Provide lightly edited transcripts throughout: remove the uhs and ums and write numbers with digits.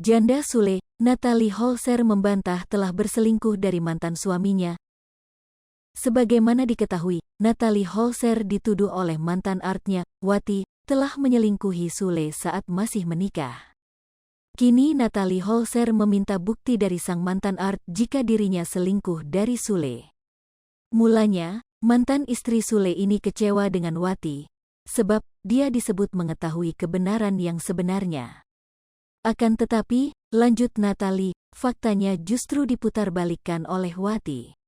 Janda Sule, Natalie Holzer membantah telah berselingkuh dari mantan suaminya. Sebagaimana diketahui, Natalie Holzer dituduh oleh mantan artnya, Wati, telah menyelingkuhi Sule saat masih menikah. Kini Natalie Holzer meminta bukti dari sang mantan art jika dirinya selingkuh dari Sule. Mulanya, mantan istri Sule ini kecewa dengan Wati, sebab dia disebut mengetahui kebenaran yang sebenarnya. Akan tetapi, lanjut Natalie, faktanya justru diputarbalikkan oleh Wati.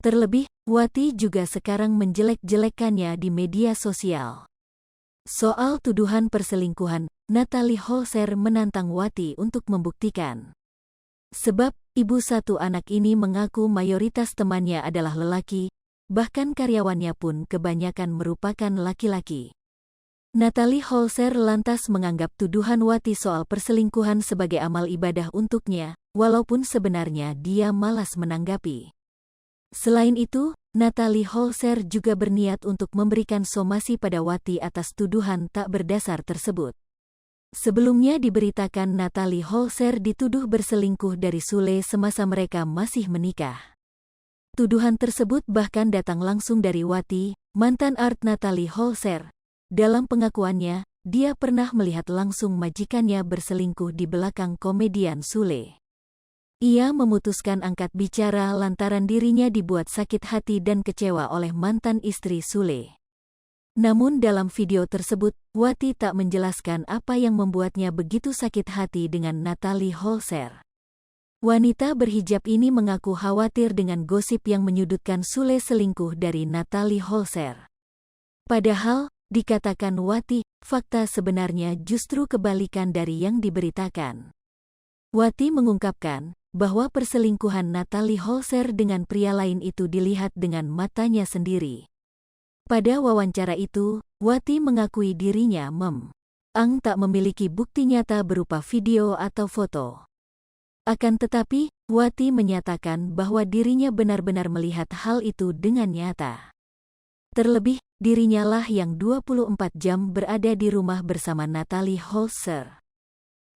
Terlebih, Wati juga sekarang menjelek-jelekannya di media sosial. Soal tuduhan perselingkuhan, Natalie Holzer menantang Wati untuk membuktikan. Sebab, ibu satu anak ini mengaku mayoritas temannya adalah lelaki, bahkan karyawannya pun kebanyakan merupakan laki-laki. Natalie Holzer lantas menganggap tuduhan Wati soal perselingkuhan sebagai amal ibadah untuknya, walaupun sebenarnya dia malas menanggapi. Selain itu, Natalie Holzer juga berniat untuk memberikan somasi pada Wati atas tuduhan tak berdasar tersebut. Sebelumnya diberitakan Natalie Holzer dituduh berselingkuh dari Sule semasa mereka masih menikah. Tuduhan tersebut bahkan datang langsung dari Wati, mantan art Natalie Holzer. Dalam pengakuannya, dia pernah melihat langsung majikannya berselingkuh di belakang komedian Sule. Ia memutuskan angkat bicara lantaran dirinya dibuat sakit hati dan kecewa oleh mantan istri Sule. Namun dalam video tersebut, Wati tak menjelaskan apa yang membuatnya begitu sakit hati dengan Natalie Holzer. Wanita berhijab ini mengaku khawatir dengan gosip yang menyudutkan Sule selingkuh dari Natalie Holzer. Padahal, dikatakan Wati, fakta sebenarnya justru kebalikan dari yang diberitakan. Wati mengungkapkan bahwa perselingkuhan Natalie Holzer dengan pria lain itu dilihat dengan matanya sendiri. Pada wawancara itu, Wati mengakui dirinya tak memiliki bukti nyata berupa video atau foto. Akan tetapi, Wati menyatakan bahwa dirinya benar-benar melihat hal itu dengan nyata. Terlebih, dirinya lah yang 24 jam berada di rumah bersama Natalie Holzer.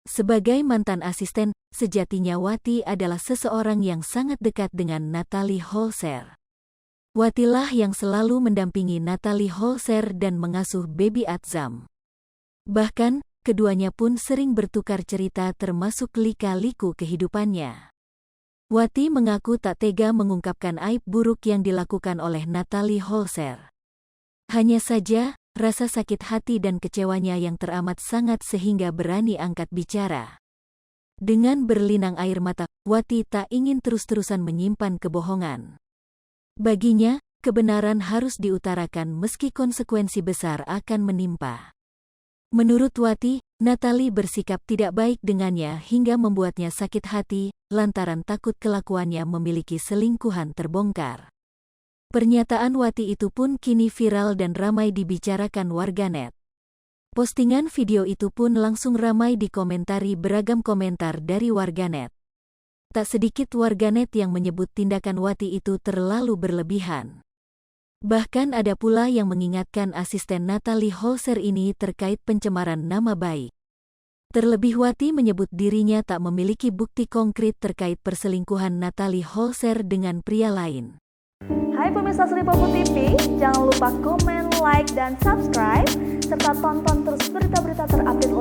Sebagai mantan asisten, sejatinya Wati adalah seseorang yang sangat dekat dengan Natalie Holzer. Watilah yang selalu mendampingi Natalie Holzer dan mengasuh baby Atzam. Bahkan, keduanya pun sering bertukar cerita termasuk lika-liku kehidupannya. Wati mengaku tak tega mengungkapkan aib buruk yang dilakukan oleh Natalie Holzer. Hanya saja, rasa sakit hati dan kecewanya yang teramat sangat sehingga berani angkat bicara. Dengan berlinang air mata, Wati tak ingin terus-terusan menyimpan kebohongan. Baginya, kebenaran harus diutarakan meski konsekuensi besar akan menimpa. Menurut Wati, Natalie bersikap tidak baik dengannya hingga membuatnya sakit hati, lantaran takut kelakuannya memiliki selingkuhan terbongkar. Pernyataan Wati itu pun kini viral dan ramai dibicarakan warganet. Postingan video itu pun langsung ramai dikomentari beragam komentar dari warganet. Tak sedikit warganet yang menyebut tindakan Wati itu terlalu berlebihan. Bahkan ada pula yang mengingatkan asisten Natalie Holzer ini terkait pencemaran nama baik. Terlebih Wati menyebut dirinya tak memiliki bukti konkret terkait perselingkuhan Natalie Holzer dengan pria lain. Hai pemirsa Sripopo TV, jangan lupa komen, like, dan subscribe, serta tonton terus berita-berita terupdate